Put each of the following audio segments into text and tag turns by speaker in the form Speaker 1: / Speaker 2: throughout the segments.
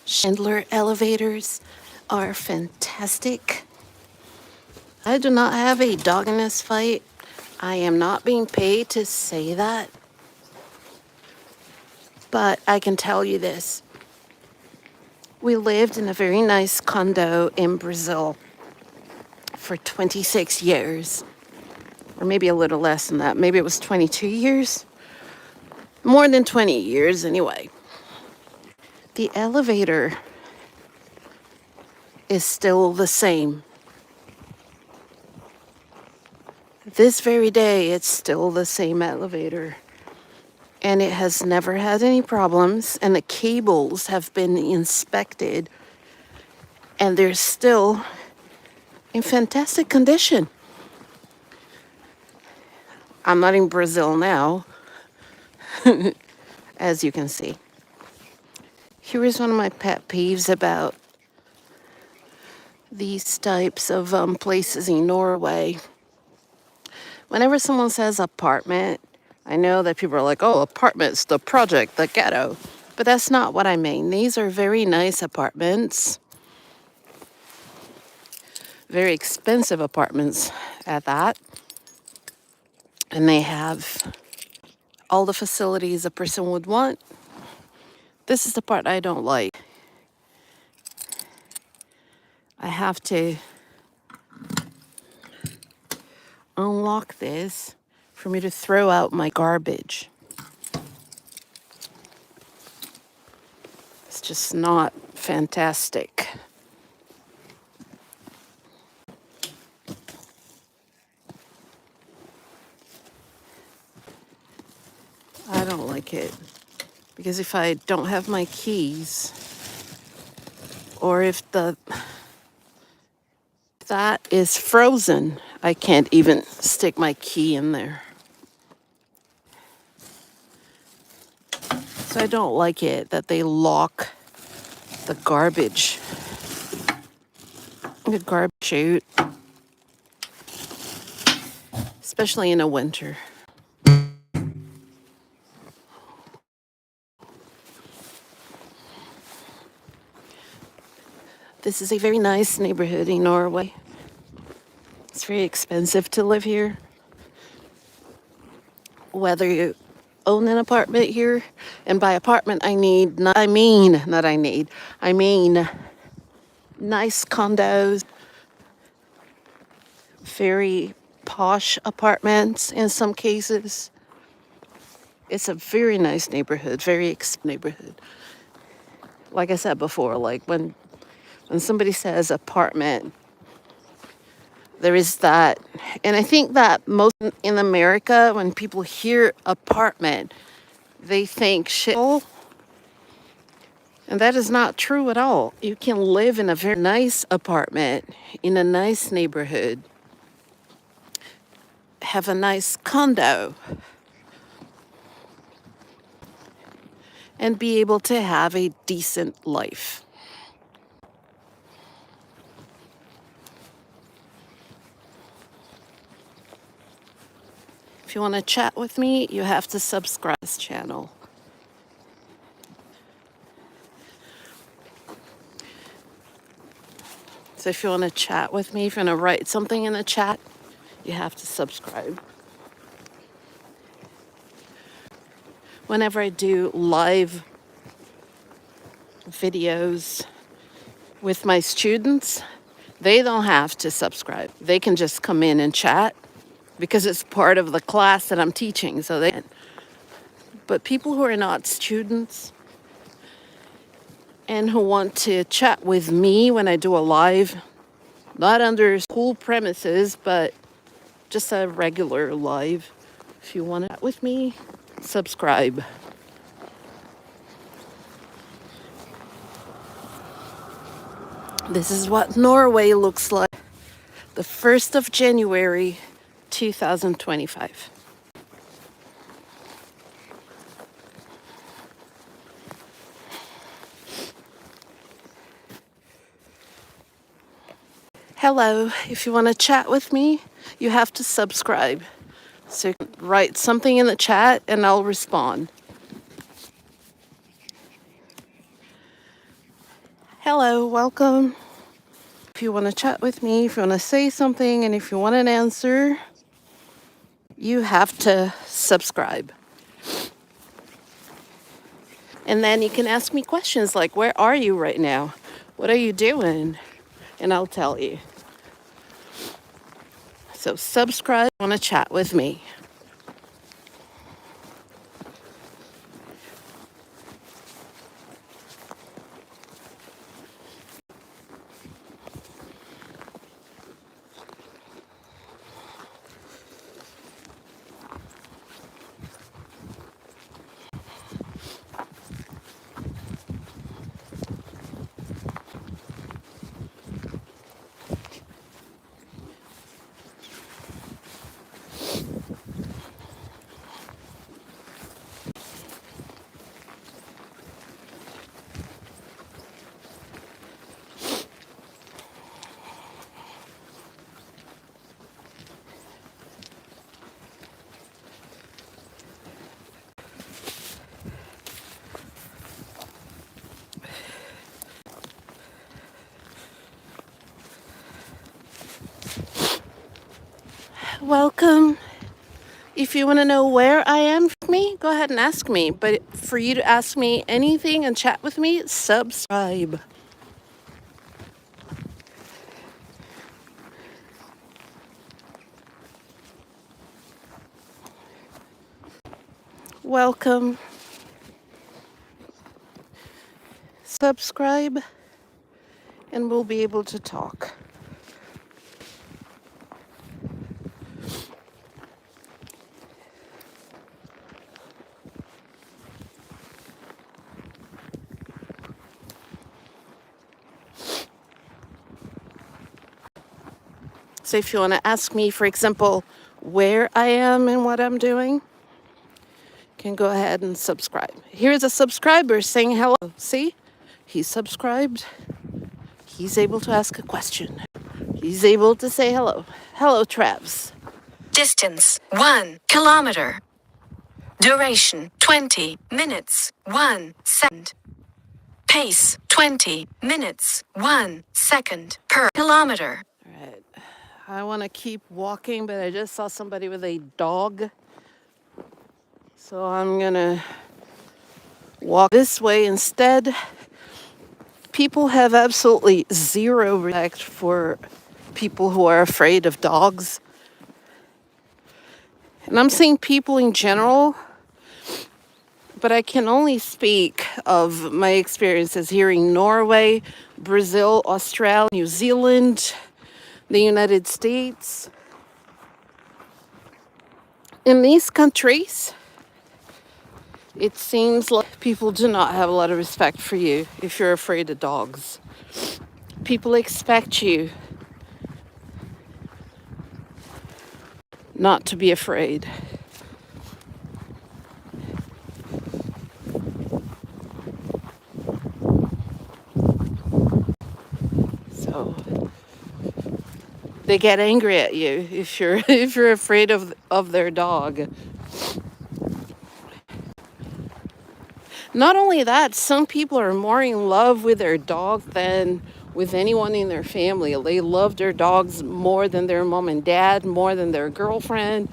Speaker 1: Schindler elevators are fantastic. I do not have a dog in this fight. I am not being paid to say that. But I can tell you this. We lived in a very nice condo in Brazil for 26 years. Or maybe a little less than that. Maybe it was 22 years. More than 20 years, anyway. The elevator is still the same. This very day, it's still the same elevator. And it has never had any problems. And the cables have been inspected. And they're still in fantastic condition. I'm not in Brazil now, as you can see. Here is one of my pet peeves about these types of places in Norway. Whenever someone says apartment, I know that people are like, oh, apartments, the project, the ghetto. But that's not what I mean. These are very nice apartments. Very expensive apartments at that. And they have all the facilities a person would want. This is the part I don't like. I have to unlock this for me to throw out my garbage. It's just not fantastic. I don't like it. Because if I don't have my keys, or if that is frozen, I can't even stick my key in there. So I don't like it that they lock the garbage chute, especially in the winter. This is a very nice neighborhood in Norway. It's very expensive to live here. Whether you own an apartment here, and by apartment I mean nice condos, very posh apartments in some cases. It's a very nice neighborhood, very expensive neighborhood. Like I said before, like when somebody says apartment, there is that. And I think that most in America, when people hear apartment, they think shit. And that is not true at all. You can live in a very nice apartment, in a nice neighborhood, have a nice condo, and be able to have a decent life. If you want to chat with me, you have to subscribe to this channel. So if you want to chat with me, if you want to write something in the chat, you have to subscribe. Whenever I do live videos with my students, they don't have to subscribe. They can just come in and chat because it's part of the class that I'm teaching. But people who are not students and who want to chat with me when I do a live, not under school premises, but just a regular live, if you want to chat with me, subscribe. This is what Norway looks like the 1st of January, 2025. Hello, if you want to chat with me, you have to subscribe. So you can write something in the chat and I'll respond. Hello, welcome. If you want to chat with me, if you want to say something, and if you want an answer, you have to subscribe. And then you can ask me questions like, where are you right now? What are you doing? And I'll tell you. So subscribe, want to chat with me. Welcome. If you want to know where I am for me, go ahead and ask me. But for you to ask me anything and chat with me, subscribe. Welcome. Subscribe, and we'll be able to talk. So if you want to ask me, for example, where I am and what I'm doing, you can go ahead and subscribe. Here's a subscriber saying hello. See? He subscribed. He's able to ask a question. He's able to say hello. Hello, Travs.
Speaker 2: Distance 1 kilometer. Duration 20 minutes 1 second. Pace 20 minutes 1 second per kilometer.
Speaker 1: All right. I want to keep walking, but I just saw somebody with a dog. So I'm going to walk this way instead. People have absolutely zero respect for people who are afraid of dogs. And I'm saying people in general, but I can only speak of my experiences here in Norway, Brazil, Australia, New Zealand, the United States. In these countries, it seems like people do not have a lot of respect for you if you're afraid of dogs. People expect you not to be afraid. So they get angry at you if you're afraid of their dog. Not only that, some people are more in love with their dog than with anyone in their family. They love their dogs more than their mom and dad, more than their girlfriend.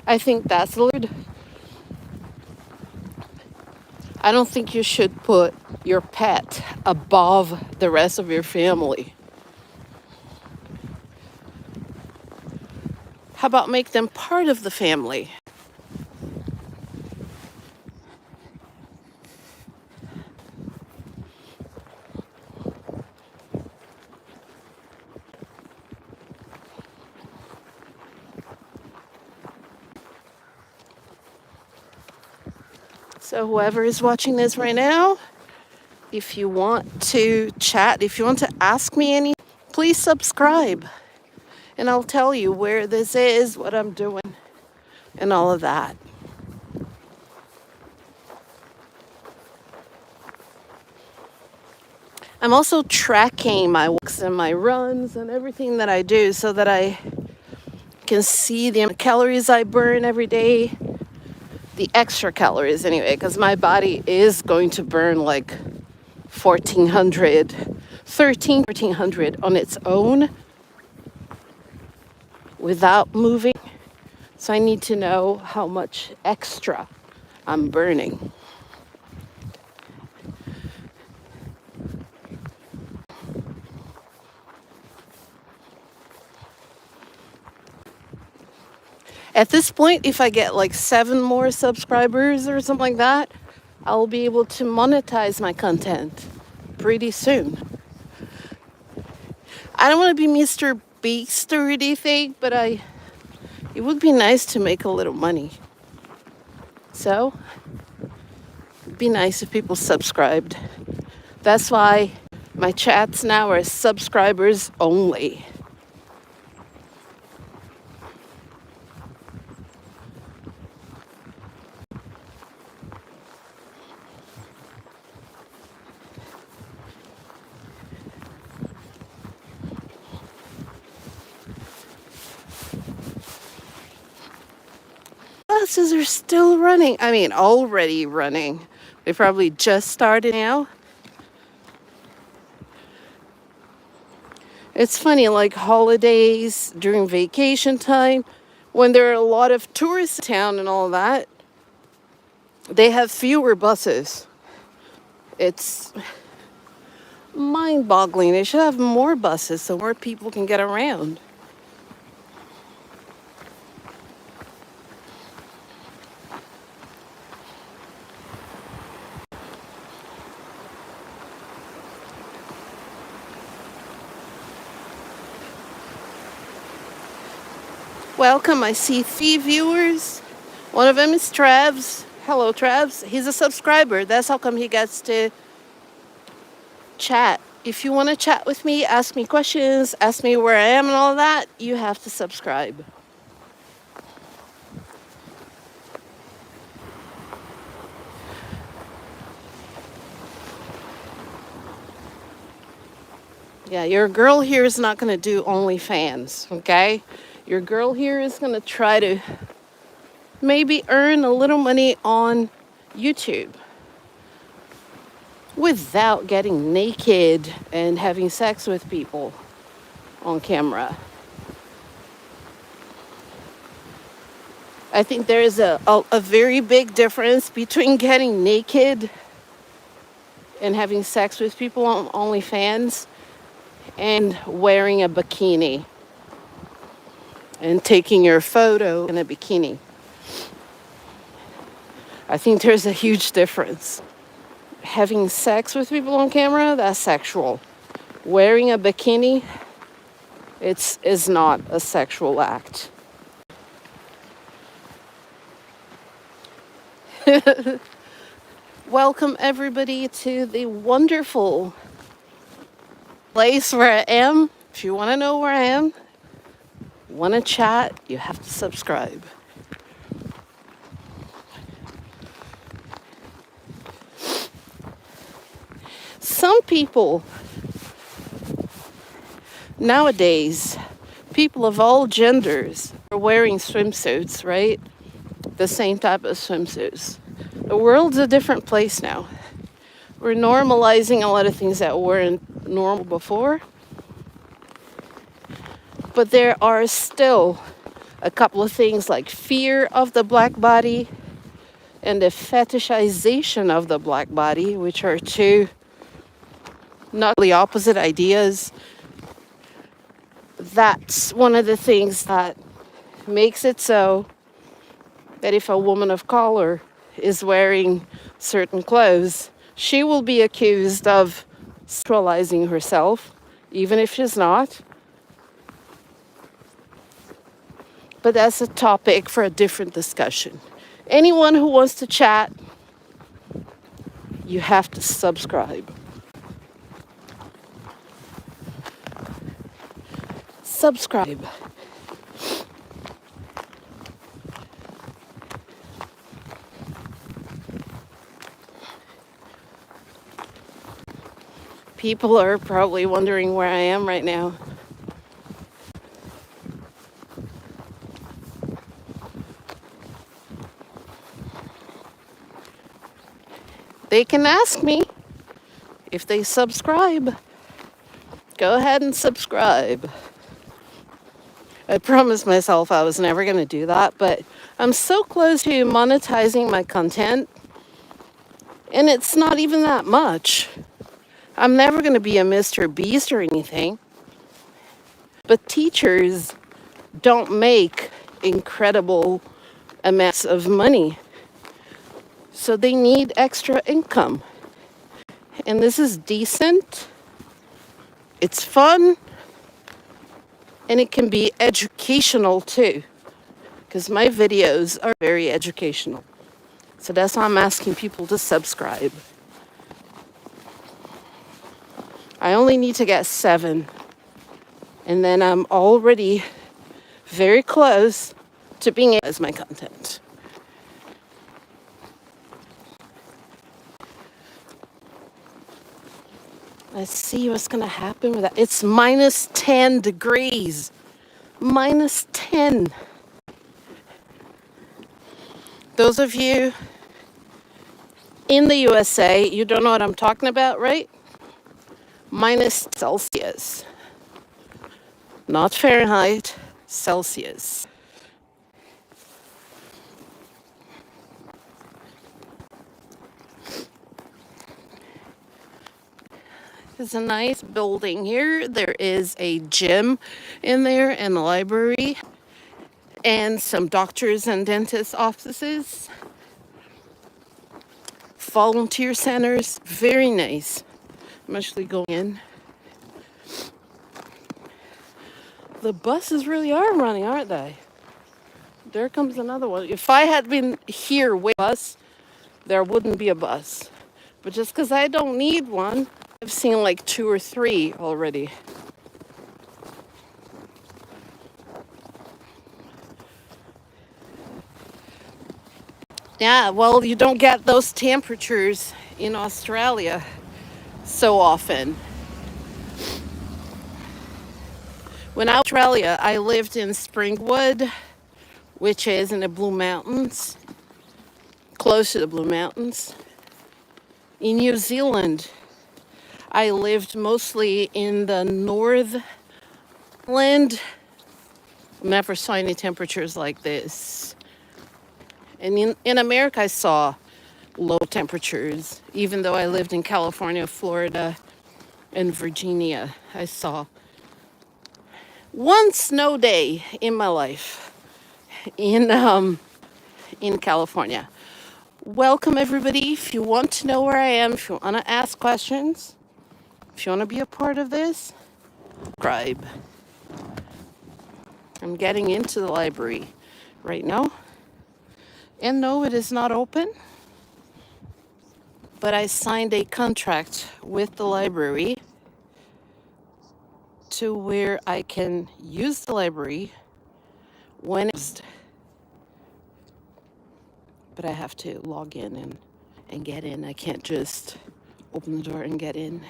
Speaker 1: I think that's weird. I don't think you should put your pet above the rest of your family. How about make them part of the family? So whoever is watching this right now, if you want to chat, if you want to ask me anything, please subscribe. And I'll tell you where this is, what I'm doing, and all of that. I'm also tracking my walks and my runs and everything that I do so that I can see the calories I burn every day, the extra calories anyway, because my body is going to burn like 1400, 1400 on its own without moving. So I need to know how much extra I'm burning. At this point, if I get like 7 more subscribers or something like that, I'll be able to monetize my content pretty soon. I don't want to be Mr. Beast or anything, but it would be nice to make a little money. So, it'd be nice if people subscribed. That's why my chats now are subscribers only. Classes are still running. I mean, already running. They probably just started now. It's funny, like holidays, during vacation time, when there are a lot of tourists in town and all that, they have fewer buses. It's mind-boggling. They should have more buses so more people can get around. Welcome, I see 3 viewers. One of them is Travs. Hello, Travs. He's a subscriber. That's how come he gets to chat. If you want to chat with me, ask me questions, ask me where I am and all that, you have to subscribe. Yeah, your girl here is not going to do OnlyFans, okay? Your girl here is going to try to maybe earn a little money on YouTube without getting naked and having sex with people on camera. I think there is a very big difference between getting naked and having sex with people on OnlyFans and wearing a bikini and taking your photo in a bikini. I think there's a huge difference. Having sex with people on camera, that's sexual. Wearing a bikini, is not a sexual act. Welcome everybody to the wonderful place where I am. If you want to know where I am, want to chat, you have to subscribe. Some people nowadays, people of all genders are wearing swimsuits, right? The same type of swimsuits. The world's a different place now. We're normalizing a lot of things that weren't normal before. But there are still a couple of things like fear of the black body and the fetishization of the black body, which are two not really opposite ideas. That's one of the things that makes it so that if a woman of color is wearing certain clothes, she will be accused of sexualizing herself, even if she's not. But that's a topic for a different discussion. Anyone who wants to chat, you have to subscribe. Subscribe. People are probably wondering where I am right now. They can ask me. If they subscribe, go ahead and subscribe. I promised myself I was never going to do that, but I'm so close to monetizing my content, and it's not even that much. I'm never going to be a Mr. Beast or anything, but teachers don't make incredible amounts of money, so they need extra income. And this is decent, it's fun, and it can be educational too, because my videos are very educational. So that's why I'm asking people to subscribe. I only need to get 7, and then I'm already very close to being able to as my content. Let's see what's going to happen with that. It's minus 10 degrees. Minus 10. Those of you in the USA, you don't know what I'm talking about, right? Minus Celsius. Not Fahrenheit, Celsius. There's a nice building here. There is a gym in there and a library and some doctors and dentist offices. Volunteer centers, very nice. I'm actually going in. The buses really are running, aren't they? There comes another one. If I had been here with a bus, there wouldn't be a bus. But just because I don't need one, I've seen like 2 or 3 already. Yeah, well, you don't get those temperatures in Australia so often. When I was in Australia, I lived in Springwood, which is in the Blue Mountains, close to the Blue Mountains. In New Zealand, I lived mostly in the Northland. Never saw any temperatures like this. And in America, I saw low temperatures. Even though I lived in California, Florida, and Virginia, I saw one snow day in my life in California. Welcome, everybody. If you want to know where I am, if you want to ask questions, if you want to be a part of this, subscribe. I'm getting into the library right now. And no, it is not open, but I signed a contract with the library to where I can use the library when it's, but I have to log in and get in. I can't just open the door and get in.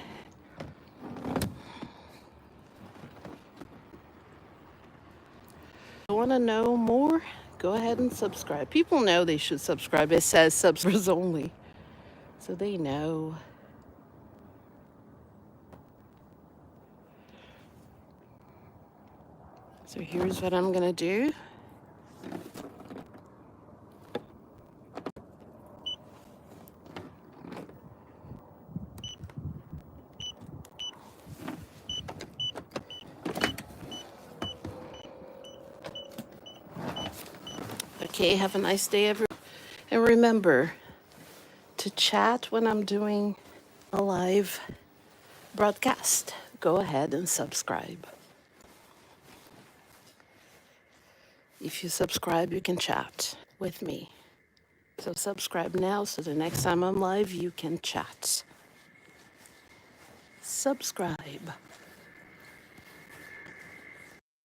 Speaker 1: If you want to know more, go ahead and subscribe. People know they should subscribe. It says subscribers only, so they know. So here's what I'm gonna do. Okay, have a nice day, everyone. And remember to chat when I'm doing a live broadcast. Go ahead and subscribe. If you subscribe, you can chat with me. So subscribe now so the next time I'm live, you can chat. Subscribe.